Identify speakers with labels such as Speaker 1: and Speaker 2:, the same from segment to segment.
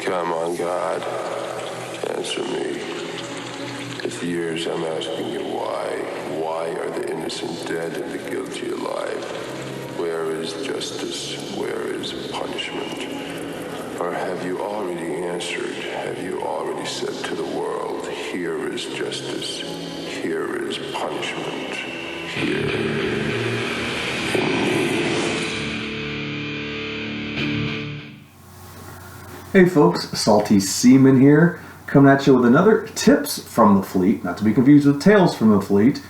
Speaker 1: Come on, God, answer me. It's years I'm asking you why. Why are the innocent dead and the guilty alive? Where is justice? Where is punishment? Or have you already answered? Have you already said to the world, here is justice, here is punishment, here in me?
Speaker 2: Hey folks, Salty Seaman here, coming at you with another Tips from the Fleet, not to be confused with Tales from the Fleet,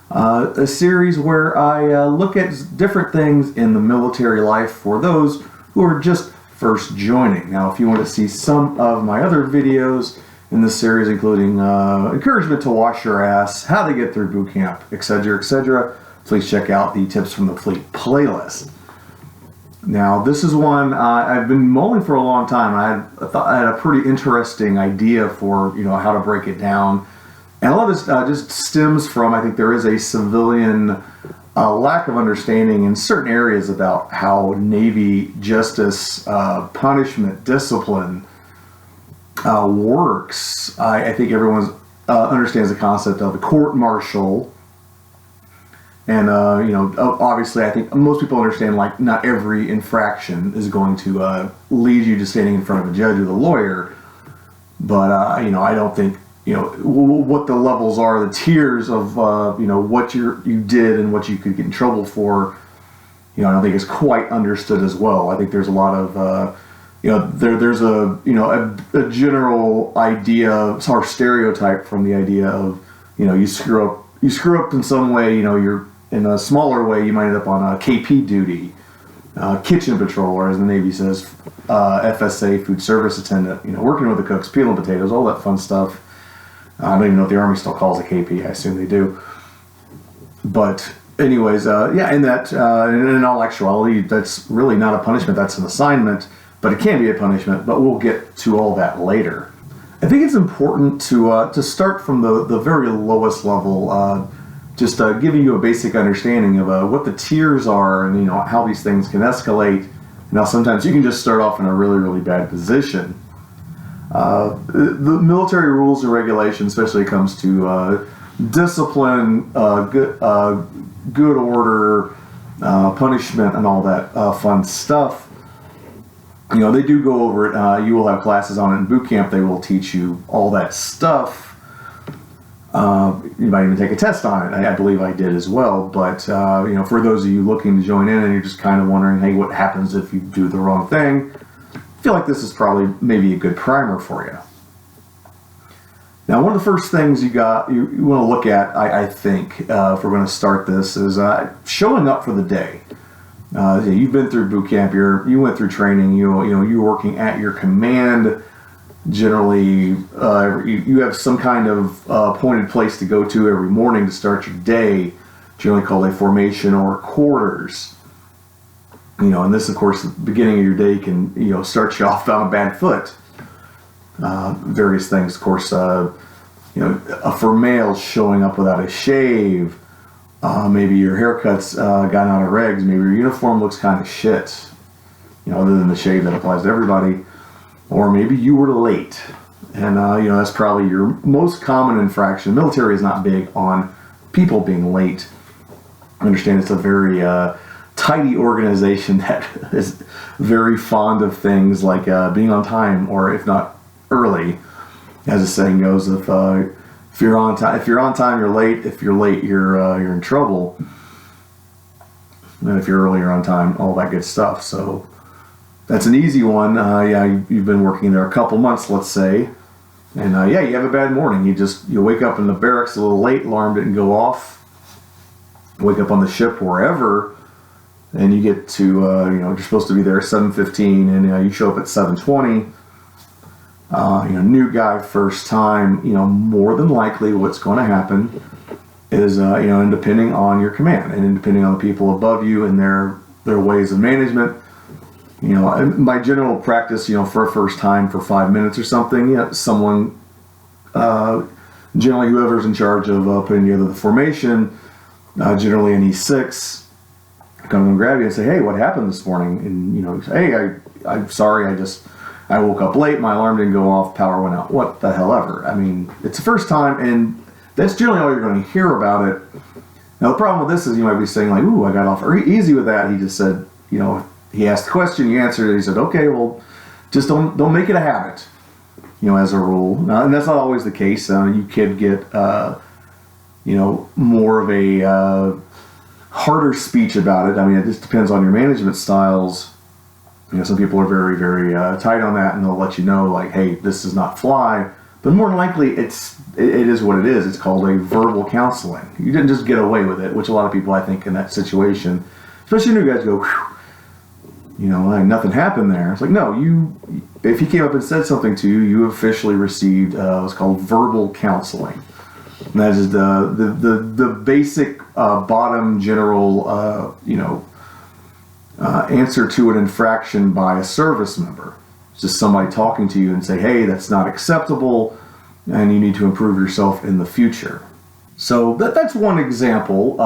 Speaker 2: a series where I look at different things in the military life for those who are just first joining. Now, if you want to see some of my other videos in this series, including encouragement to wash your ass, how to get through boot camp, etc., please check out the Tips from the Fleet playlist. Now, this is one I've been mulling for a long time. I thought I had a pretty interesting idea for how to break it down, and a lot of this just stems from, I think there is a civilian lack of understanding in certain areas about how Navy justice, punishment, discipline works. I think everyone understands the concept of the court-martial. And, obviously I think most people understand, like, not every infraction is going to lead you to standing in front of a judge with a lawyer. But, I don't think, what the levels are, the tiers of, what you did and what you could get in trouble for, I don't think is quite understood as well. I think there's a lot of, there's a general idea or stereotype from the idea of, you screw up in some way, you're in a smaller way, you might end up on a KP duty, kitchen patrol, or as the Navy says, FSA, food service attendant, working with the cooks, peeling potatoes, all that fun stuff. I don't even know if the Army still calls it KP. I assume they do. But anyways, in that, in all actuality, that's really not a punishment, that's an assignment, but it can be a punishment, but we'll get to all that later. I think it's important to start from the very lowest level, just giving you a basic understanding of what the tiers are and how these things can escalate. Now, sometimes you can just start off in a really, really bad position. The military rules and regulations, especially when it comes to discipline, good order, punishment, and all that fun stuff. They do go over it. You will have classes on it in boot camp. They will teach you all that stuff. You might even take a test on it. I believe I did as well. But, for those of you looking to join in and you're just kind of wondering, hey, what happens if you do the wrong thing? I feel like this is probably maybe a good primer for you. Now, one of the first things you want to look at, I think, if we're going to start this, is showing up for the day. You've been through boot camp. You went through training. You're working at your command. Generally, you have some kind of appointed place to go to every morning to start your day, generally called a formation or quarters. And this, of course, the beginning of your day can, start you off on a bad foot. Various things, of course, for males showing up without a shave, maybe your haircut's gotten out of regs, maybe your uniform looks kind of shit, other than the shave that applies to everybody. Or maybe you were late, and that's probably your most common infraction. The military is not big on people being late. I understand it's a very tidy organization that is very fond of things like being on time, or if not early, as the saying goes. If you're on time, you're late. If you're late, you're in trouble. And if you're earlier on time, all that good stuff. So. That's an easy one. You've been working there a couple months, let's say, and you have a bad morning. You wake up in the barracks a little late, alarm didn't go off. Wake up on the ship wherever, and you get to you're supposed to be there at 7:15, and you show up at 7:20. New guy, first time. More than likely, what's going to happen is and depending on your command and depending on the people above you and their ways of management. My general practice, for a first time for 5 minutes or something, someone, generally whoever's in charge of putting together the formation, generally an E6, come and grab you and say, hey, what happened this morning? And, say, hey, I'm sorry, I just I woke up late, my alarm didn't go off, power went out. What the hell ever. I mean, it's the first time, and that's generally all you're going to hear about it. Now, the problem with this is you might be saying, like, ooh, I got off easy with that. He just said, he asked the question, you answered it. He said, okay, well, just don't make it a habit, as a rule. Now, and that's not always the case. You could get, more of a harder speech about it. I mean, it just depends on your management styles. Some people are very, very tight on that, and they'll let you know, like, hey, this does not fly. But more than likely, it is what it is. It's called a verbal counseling. You didn't just get away with it, which a lot of people, I think, in that situation, especially new guys, go, like nothing happened there. It's like, no, if he came up and said something to you, you officially received what's called verbal counseling. And that is the basic bottom general, answer to an infraction by a service member. It's just somebody talking to you and say, hey, that's not acceptable, and you need to improve yourself in the future. So that's one example.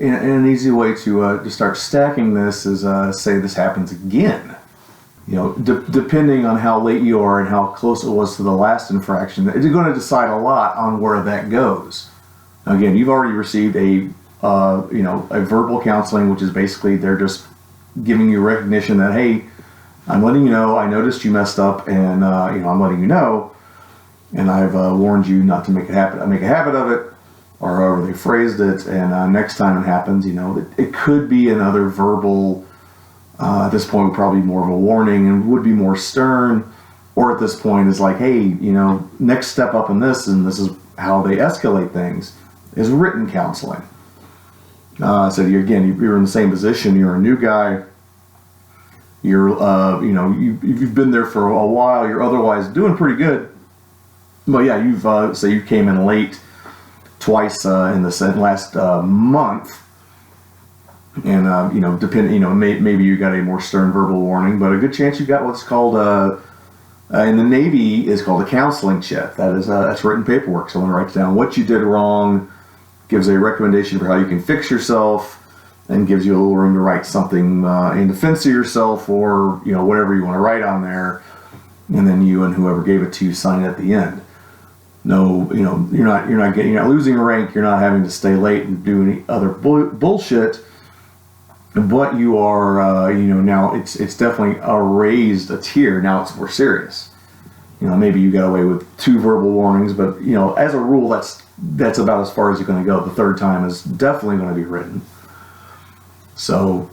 Speaker 2: And an easy way to start stacking this is, say this happens again. Depending on how late you are and how close it was to the last infraction, it's going to decide a lot on where that goes. Again, you've already received a verbal counseling, which is basically they're just giving you recognition that, hey, I'm letting you know, I noticed you messed up, and I'm letting you know, and I've warned you not to make a habit of it, or however they phrased it, and next time it happens, it could be another verbal. At this point, probably more of a warning and would be more stern, or at this point is like, hey, next step up in this, and this is how they escalate things, is written counseling. So you're in the same position. You're a new guy. You're, you've been there for a while. You're otherwise doing pretty good. But yeah, say you came in late twice in the last month, and maybe you got a more stern verbal warning, but a good chance you got what's called in the Navy is called a counseling check. That's written paperwork. Someone writes down what you did wrong, gives a recommendation for how you can fix yourself, and gives you a little room to write something in defense of yourself, or whatever you want to write on there, and then you and whoever gave it to you sign it at the end. No, you're not losing rank. You're not having to stay late and do any other bullshit. But you are, now it's definitely raised a tier. Now it's more serious. Maybe you got away with 2 verbal warnings, but as a rule, that's about as far as you're going to go. The third time is definitely going to be written. So,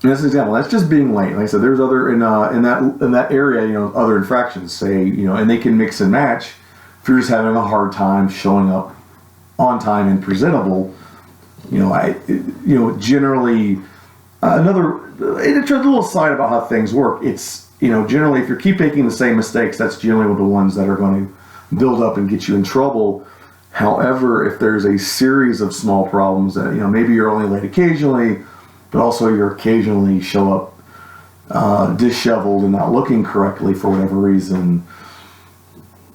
Speaker 2: that's an example. That's just being late. Like I said, there's other in that area, other infractions. Say, and they can mix and match. If you're just having a hard time showing up on time and presentable, generally. Another little side about how things work. It's generally if you keep making the same mistakes, that's generally the ones that are going to build up and get you in trouble. However, if there's a series of small problems that maybe you're only late occasionally, but also you occasionally show up disheveled and not looking correctly for whatever reason.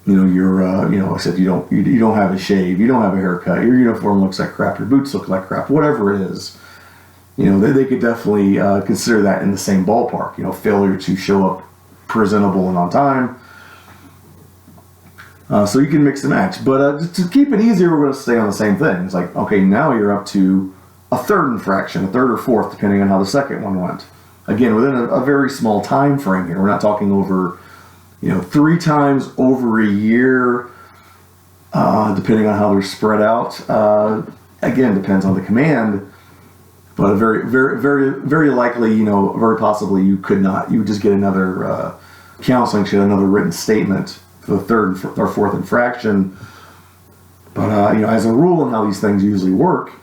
Speaker 2: You're except you don't have a shave, you don't have a haircut, your uniform looks like crap, your boots look like crap, whatever it is. They could definitely consider that in the same ballpark. Failure to show up presentable and on time. So you can mix and match. But to keep it easier, we're going to stay on the same thing. It's like, okay, now you're up to a third infraction, a third or fourth, depending on how the second one went. Again, within a very small time frame here. We're not talking over, 3 times over a year, depending on how they're spread out. Again, depends on the command. But very, very, very, very likely, very possibly you would just get another counseling sheet, another written statement for the third or fourth infraction. But, as a rule and how these things usually work,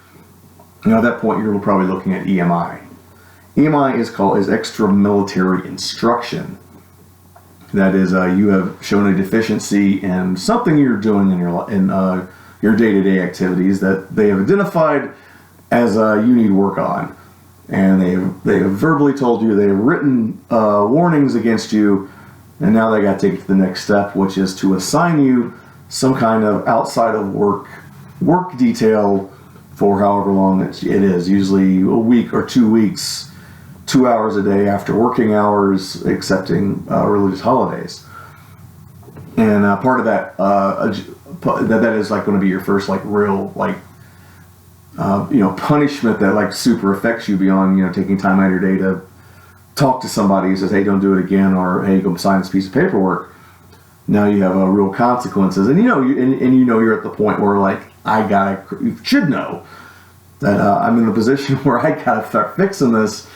Speaker 2: at that point you're probably looking at EMI. EMI is extra military instruction. That is, you have shown a deficiency in something you're doing in your day-to-day activities that they have identified as you need work on, and they have verbally told you, they have written warnings against you, and now they got to take it to the next step, which is to assign you some kind of outside of work detail for however long it is, usually a week or 2 weeks, 2 hours a day after working hours, excepting religious holidays. And part of that, that is like going to be your first like real like punishment that like super affects you beyond taking time out of your day to talk to somebody who says, hey, don't do it again, or hey, go sign this piece of paperwork. Now you have real consequences, and you're at the point where like you should know that I'm in the position where I gotta start fixing this,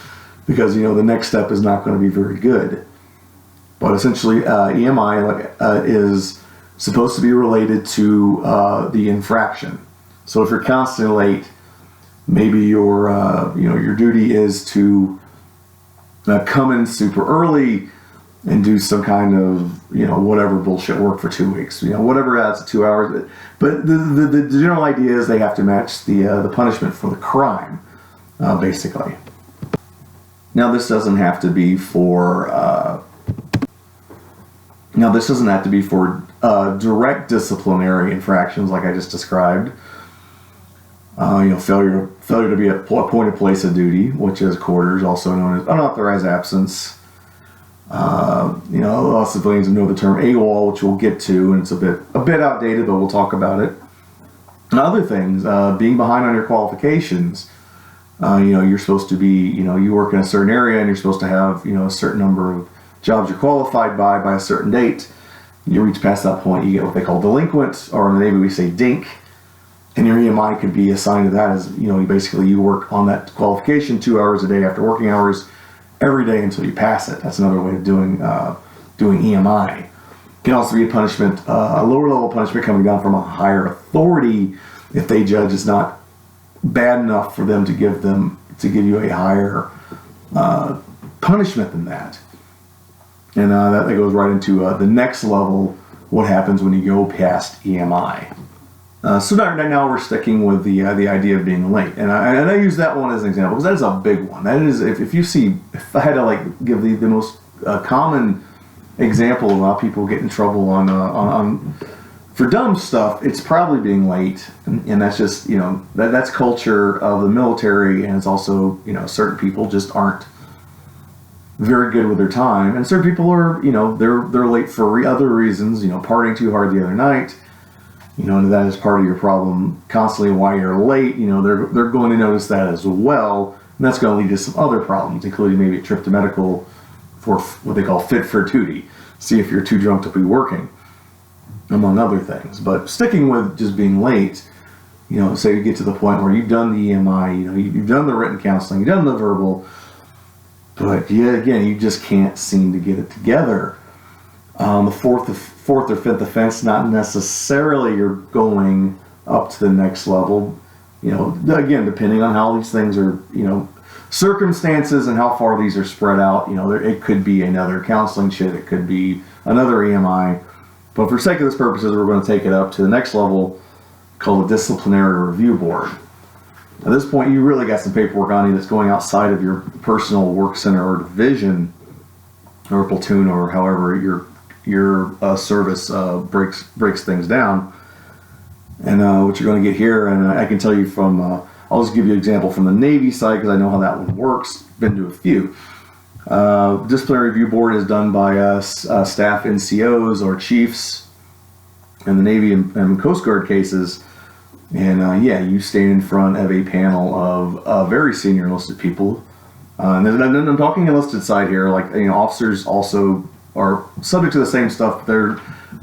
Speaker 2: because the next step is not going to be very good. But essentially, EMI is supposed to be related to the infraction. So if you're constantly late, maybe your duty is to come in super early and do some kind of whatever bullshit work for 2 weeks, whatever adds to 2 hours. But the general idea is they have to match the punishment for the crime, basically. Now this doesn't have to be for direct disciplinary infractions like I just described. Failure to be at appointed place of duty, which is quarters, also known as unauthorized absence. A lot of civilians know the term AWOL, which we'll get to, and it's a bit outdated, but we'll talk about it. And other things, being behind on your qualifications. You're supposed to be, you work in a certain area, and you're supposed to have, a certain number of jobs you're qualified by a certain date. You reach past that point, you get what they call delinquent, or in the Navy we say DINK. And your EMI could be assigned to that as, you work on that qualification 2 hours a day after working hours every day until you pass it. That's another way of doing EMI. It can also be a punishment, a lower level punishment coming down from a higher authority if they judge it's not bad enough for them to give you a higher punishment than that. And that goes right into the next level, what happens when you go past EMI. So now we're sticking with the idea of being late, and I use that one as an example because that is a big one. That is, if I had to give the most common example of how people get in trouble on for dumb stuff, it's probably being late, and that's just that's culture of the military, and it's also certain people just aren't very good with their time, and certain people are they're late for other reasons, partying too hard the other night. And that is part of your problem constantly why you're late. They're going to notice that as well. And that's going to lead to some other problems, including maybe a trip to medical for what they call fit for duty. See if you're too drunk to be working, among other things. But sticking with just being late, say you get to the point where you've done the EMI, you've done the written counseling, you've done the verbal, but again, you just can't seem to get it together. The fourth or fifth offense, not necessarily you're going up to the next level. Again, depending on how these things are, circumstances and how far these are spread out. It could be another counseling shit, it could be another EMI. But for sake of this purposes, we're going to take it up to the next level, called the Disciplinary Review Board. At this point, you really got some paperwork on you that's going outside of your personal work center or division or platoon, or however your service breaks things down. And what you're going to get here, and I can tell you from, I'll just give you an example from the Navy side because I know how that one works. Been to a few. Disciplinary Review Board is done by staff NCOs or chiefs in the Navy and Coast Guard cases. And you stand in front of a panel of very senior enlisted people. And I'm talking enlisted side here, officers also are subject to the same stuff.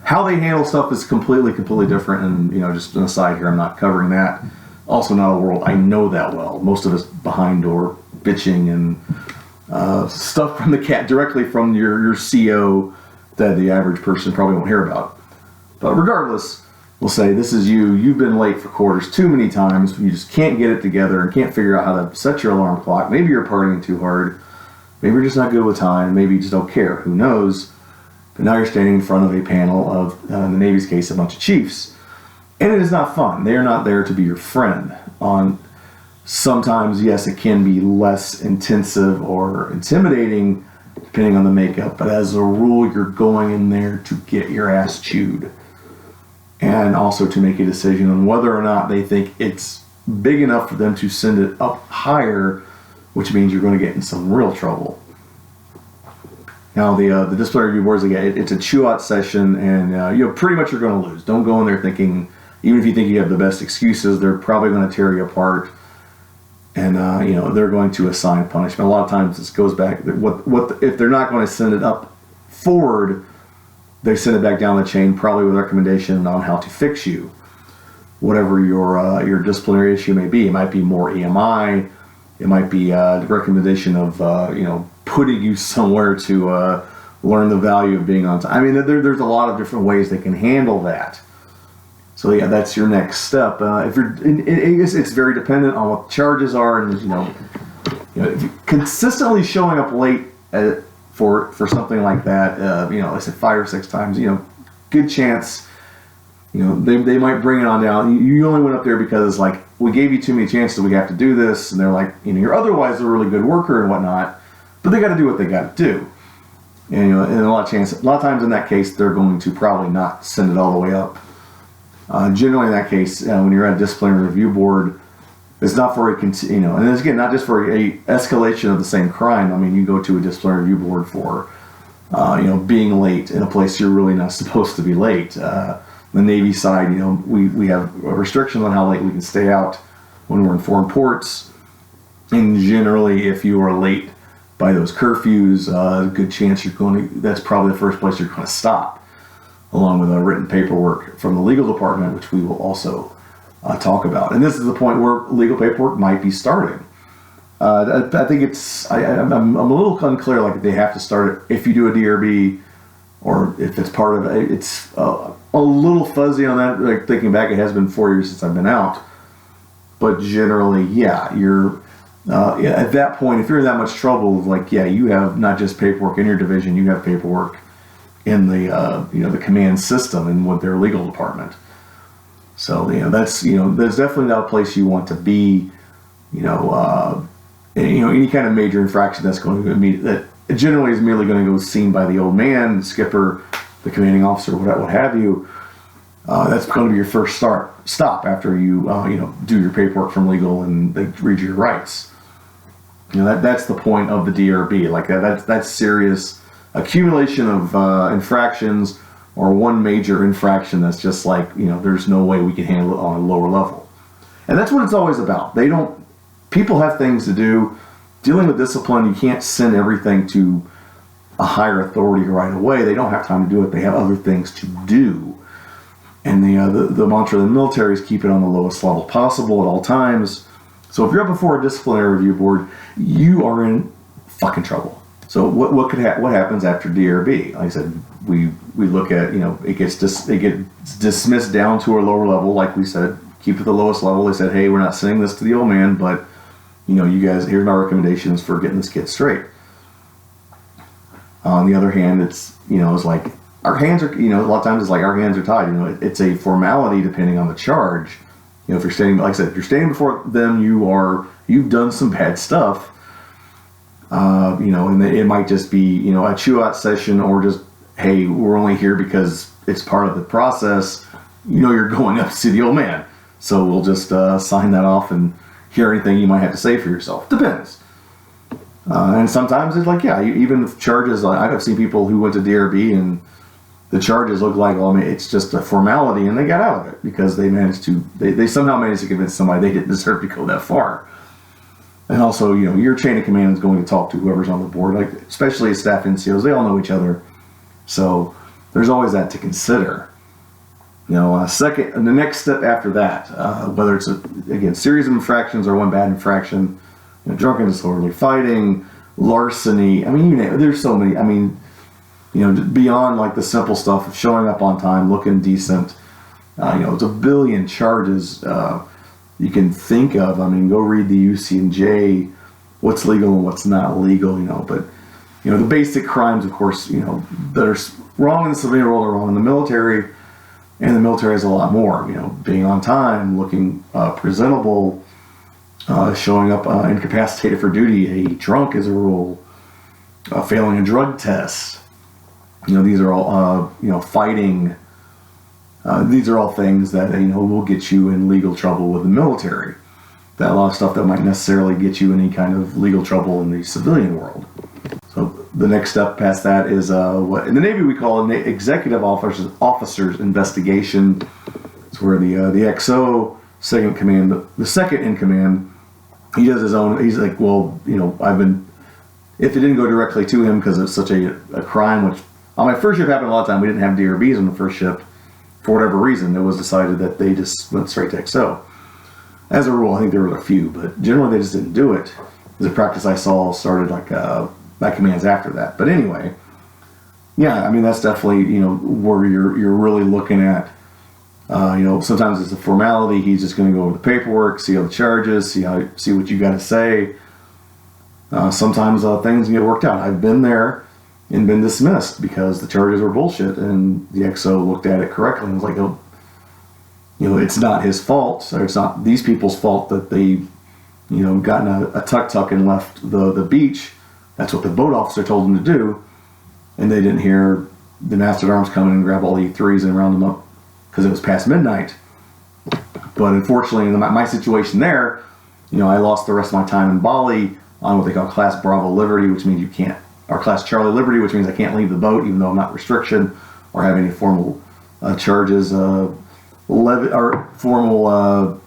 Speaker 2: How they handle stuff is completely different. And just an aside here, I'm not covering that. Also not a world I know that well. Most of us behind door bitching and stuff from directly from your CO that the average person probably won't hear about. But regardless, we'll say this is you've been late for quarters too many times, you just can't get it together and can't figure out how to set your alarm clock. Maybe you're partying too hard, maybe you're just not good with time, maybe you just don't care, who knows. But now you're standing in front of a panel of, in the Navy's case, a bunch of chiefs. And it is not fun. They are not there to be your friend. Sometimes, yes, it can be less intensive or intimidating, depending on the makeup, but as a rule, you're going in there to get your ass chewed. And also to make a decision on whether or not they think it's big enough for them to send it up higher which means you're going to get in some real trouble. Now, the disciplinary review boards, again, it's a chew-out session, and pretty much you're going to lose. Don't go in there thinking, even if you think you have the best excuses, they're probably going to tear you apart, and they're going to assign punishment. A lot of times this goes back. If they're not going to send it up forward, they send it back down the chain, probably with a recommendation on how to fix you, whatever your disciplinary issue may be. It might be more EMI. It might be the recommendation of putting you somewhere to learn the value of being on time. I mean, there's a lot of different ways they can handle that. So yeah, that's your next step. If it's very dependent on what the charges are, and if you're consistently showing up late for something like that, I said 5 or 6 times, good chance, they might bring it on down. You only went up there because we gave you too many chances, we have to do this, and they're like, you're otherwise a really good worker and whatnot. But they got to do what they got to do, and and a lot of times in that case, they're going to probably not send it all the way up. Generally, in that case, when you're at a disciplinary review board, it's not for and again, not just for a escalation of the same crime. I mean, you go to a disciplinary review board for being late in a place you're really not supposed to be late. The Navy side, we have restrictions on how late we can stay out when we're in foreign ports, and generally, if you are late by those curfews, a good chance that's probably the first place you're going to stop, along with written paperwork from the legal department, which we will also talk about. And this is the point where legal paperwork might be starting. I think I'm a little unclear, if they have to start it if you do a DRB, or if it's part of it. It's a little fuzzy on that. Thinking back, it has been 4 years since I've been out. But generally, yeah, you're... at that point, if you're in that much trouble, you have not just paperwork in your division, you have paperwork in the command system and with their legal department. So that's definitely not a place you want to be. Any kind of major infraction that's going to be that generally is merely going to go seen by the old man, the skipper, the commanding officer, what have you. That's going to be your first stop after you do your paperwork from legal and they read your rights. That's the point of the DRB. That's serious accumulation of infractions, or one major infraction that's just there's no way we can handle it on a lower level. And that's what it's always about. People have things to do. Dealing with discipline, you can't send everything to a higher authority right away. They don't have time to do it. They have other things to do. And the mantra of the military is keep it on the lowest level possible at all times. So if you're up before a disciplinary review board, you are in fucking trouble. So what happens after DRB? Like I said, we look at it gets dismissed down to a lower level. Like we said, keep it at the lowest level. They said, hey, we're not sending this to the old man, but you guys, here's my recommendations for getting this kid straight. On the other hand, it's it's like our hands are a lot of times it's like our hands are tied. It's a formality depending on the charge. If you're standing, like I said, if you're standing before them, you've done some bad stuff. And it might just be, a chew-out session, or just, hey, we're only here because it's part of the process. You're going up to see the old man. So we'll just sign that off and hear anything you might have to say for yourself. Depends. And sometimes it's even if charges, I've seen people who went to DRB and the charges look it's just a formality, and they got out of it because they somehow managed to convince somebody they didn't deserve to go that far. And also, your chain of command is going to talk to whoever's on the board, especially as staff NCOs, they all know each other. So there's always that to consider. The next step after that, whether it's again series of infractions or one bad infraction, drunken disorderly fighting, larceny. I mean, there's so many. I mean, beyond the simple stuff of showing up on time, looking decent. It's a billion charges you can think of. I mean, go read the UC&J, what's legal and what's not legal. But the basic crimes, of course, that are wrong in the civilian world are wrong in the military. And the military is a lot more, being on time, looking presentable, showing up incapacitated for duty, drunk as a rule, failing a drug test. These are all, fighting. These are all things that, will get you in legal trouble with the military. that a lot of stuff that might necessarily get you any kind of legal trouble in the civilian world. So the next step past that is what in the Navy we call an executive officer's investigation. It's where the XO second command, the second in command, he does his own. He's like, well, if it didn't go directly to him because it's such a crime, which on my first ship happened a lot of time. We didn't have DRBs on the first ship for whatever reason. It was decided that they just went straight to XO. As a rule, I think there were a few, but generally they just didn't do it. The practice I saw started like by commands after that. But anyway, yeah, I mean that's definitely where you're really looking at. Sometimes it's a formality. He's just going to go over the paperwork, see all the charges, see what you got to say. Sometimes things get worked out. I've been there and been dismissed because the charges were bullshit, and the XO looked at it correctly and was like, oh, it's not his fault, or it's not these people's fault that they, gotten a tuk-tuk and left the beach. That's what the boat officer told them to do, and they didn't hear the mast-at-arms come in and grab all the E3s and round them up because it was past midnight. But unfortunately, in my situation there, I lost the rest of my time in Bali on what they call Class Bravo Liberty, which means you can't, or Class Charlie Liberty, which means I can't leave the boat even though I'm not restriction or have any formal charges, formal,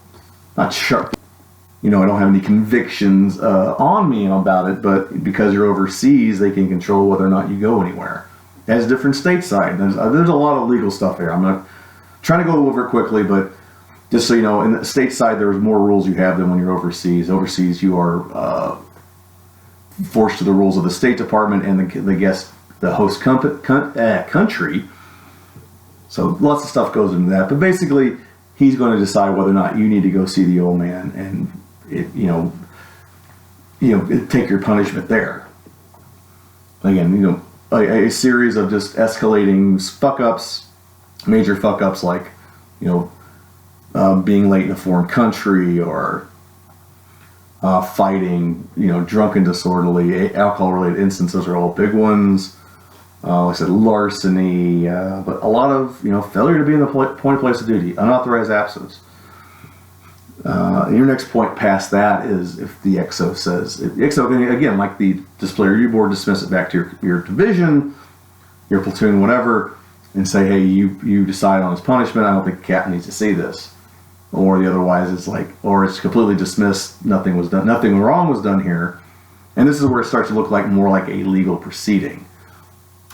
Speaker 2: not sharp. I don't have any convictions on me about it, but because you're overseas, they can control whether or not you go anywhere. As different stateside, there's a lot of legal stuff here. I'm not trying to go over it quickly, but just so you know, in the stateside, there's more rules you have than when you're overseas. Overseas, you are forced to the rules of the State Department and the host country. So lots of stuff goes into that, but basically, he's going to decide whether or not you need to go see the old man and take your punishment there. Again, a series of just escalating fuck-ups, major fuck-ups like, being late in a foreign country or fighting, drunk and disorderly, alcohol-related instances are all big ones. Like I said, larceny, but a lot of, failure to be in the point of place of duty, unauthorized absence. Your next point past that is if the XO says, the XO can, again, like the disciplinary board, dismiss it back to your division, your platoon, whatever, and say, hey, you decide on his punishment. I don't think the captain needs to see this. Or the otherwise it's like, or it's completely dismissed. Nothing was done. Nothing wrong was done here. And this is where it starts to look like more like a legal proceeding.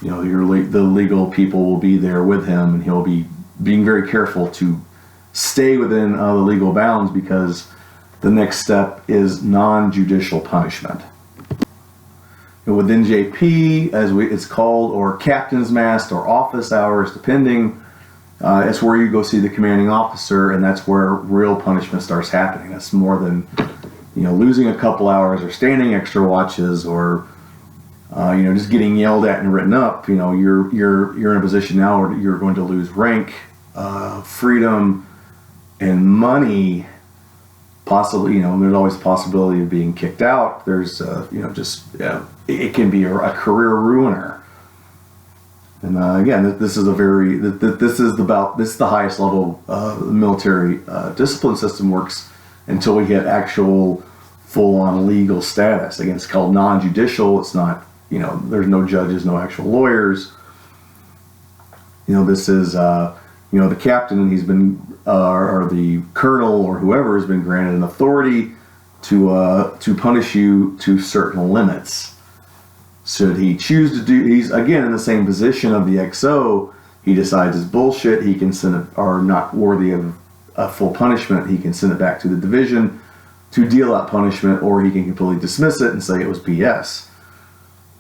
Speaker 2: The legal people will be there with him, and he'll be being very careful to stay within the legal bounds because the next step is non-judicial punishment. Within JP, as it's called, or captain's mast, or office hours, depending, it's where you go see the commanding officer, and that's where real punishment starts happening. That's more than losing a couple hours or standing extra watches or just getting yelled at and written up. You're in a position now where you're going to lose rank, freedom, and money. Possibly, there's always the possibility of being kicked out. There's, it can be a career ruiner. And again, this is the highest level military discipline system works until we get actual full-on legal status. Again, it's called non-judicial. It's not, there's no judges, no actual lawyers. This is, the captain, and he's been, or the colonel or whoever has been granted an authority to punish you to certain limits. Should he choose to do, he's again in the same position of the XO, he decides it's bullshit, he can send it, or not worthy of a full punishment, he can send it back to the division to deal out punishment, or he can completely dismiss it and say it was BS.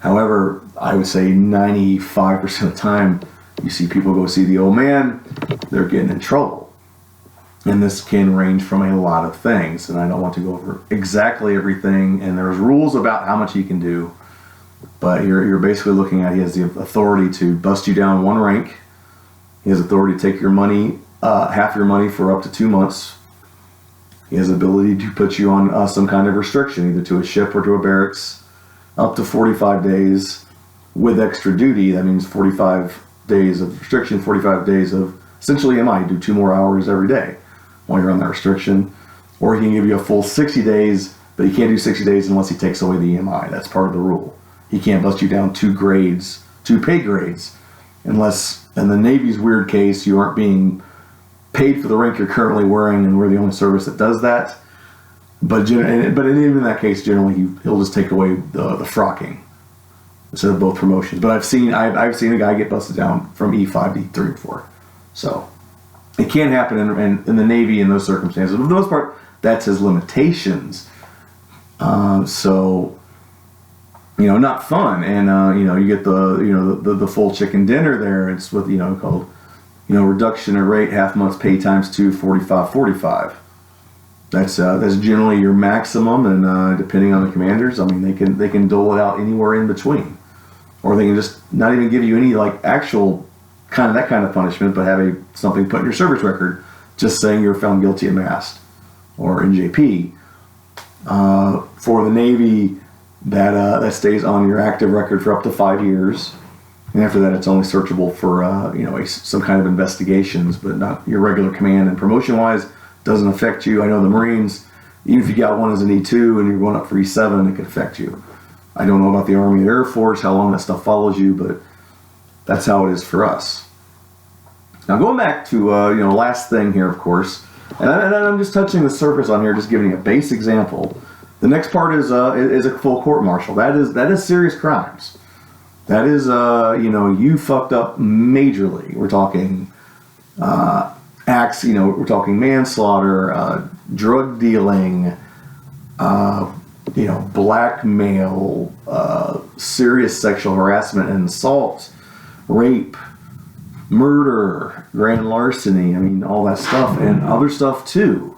Speaker 2: However, I would say 95% of the time, you see people go see the old man, they're getting in trouble. And this can range from a lot of things, and I don't want to go over exactly everything, and there's rules about how much he can do, but you're basically looking at, he has the authority to bust you down one rank, he has authority to take your money, half your money for up to 2 months, he has the ability to put you on some kind of restriction, either to a ship or to a barracks, up to 45 days with extra duty. That means 45 days of restriction, 45 days of essentially MI. You do 2 more hours every day while you're on that restriction. or he can give you a full 60 days, but he can't do 60 days unless he takes away the EMI. That's part of the rule. He can't bust you down 2 pay grades, unless, in the Navy's weird case, you aren't being paid for the rank you're currently wearing, and we're the only service that does that. But even in that case, generally he'll just take away the frocking instead of both promotions. But I've seen a guy get busted down from E5 to E3 before, so it can happen in the Navy in those circumstances. But for the most part, that's his limitations. So not fun, and you get the full chicken dinner there. It's what called reduction of rate, half month's pay times 2, 45. That's generally your maximum, and depending on the commanders, I mean they can dole it out anywhere in between, or they can just not even give you any actual kind of punishment, but have something put in your service record, just saying you're found guilty of mast or NJP. For the Navy, that stays on your active record for up to 5 years, and after that, it's only searchable for some kind of investigations, but not your regular command and promotion wise. Doesn't affect you. I know the Marines, even if you got one as an E2 and you're going up for E7, it could affect you. I don't know about the Army or Air Force, how long that stuff follows you, but that's how it is for us. Now going back to last thing here, of course, and I'm just touching the surface on here, just giving you a base example. The next part is a full court martial. That is serious crimes. That is you fucked up majorly. We're talking acts, we're talking manslaughter, drug dealing, blackmail, serious sexual harassment and assault, rape, murder, grand larceny, all that stuff, and other stuff too.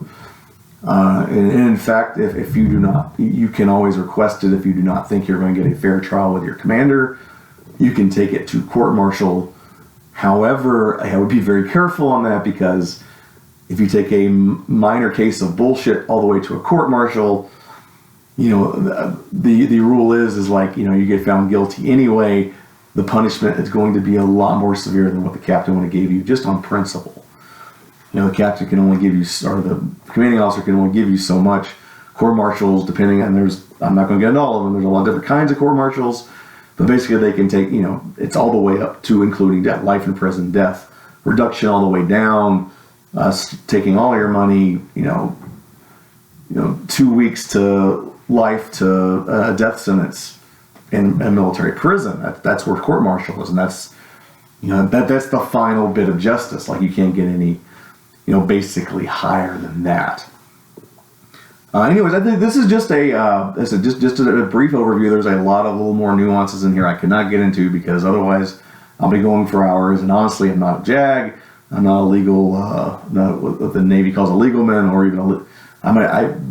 Speaker 2: And in fact, if you do not, you can always request it if you do not think you're going to get a fair trial with your commander. You can take it to court-martial. However, I would be very careful on that, because if you take a minor case of bullshit all the way to a court-martial, the rule is you get found guilty anyway, the punishment is going to be a lot more severe than what the captain would have gave you, just on principle. The captain can only give you, or the commanding officer can only give you so much. Court-martials, depending on, I'm not going to get into all of them, there's a lot of different kinds of court-martials. But basically, they can take, it's all the way up to including death, life in prison, death, reduction all the way down, taking all your money, 2 weeks to life to a death sentence in a military prison. That's where court-martial is, and that's the final bit of justice. You can't get any, basically higher than that. Anyways, I think this is just a brief overview. There's a lot of little more nuances in here I cannot get into, because otherwise I'll be going for hours. And honestly, I'm not a JAG. I'm not a legal, not what the Navy calls a legal man, or even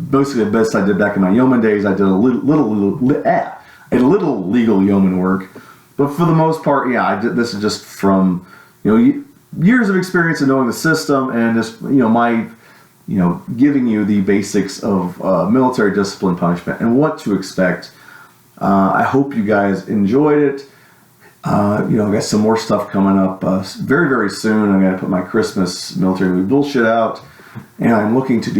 Speaker 2: basically the best I did back in my yeoman days. I did a little legal yeoman work, but for the most part, this is just from years of experience and knowing the system, and just my giving you the basics of military discipline punishment and what to expect. I hope you guys enjoyed it. I've got some more stuff coming up very, very soon. I'm going to put my Christmas military movie bullshit out, and I'm looking to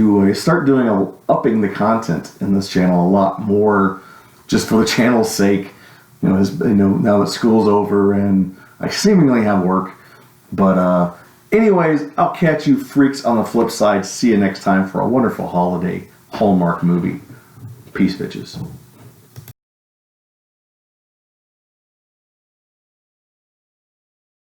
Speaker 2: upping the content in this channel a lot more, just for the channel's sake. Now that school's over and I seemingly have work, but anyways, I'll catch you freaks on the flip side. See you next time for a wonderful holiday Hallmark movie. Peace, bitches.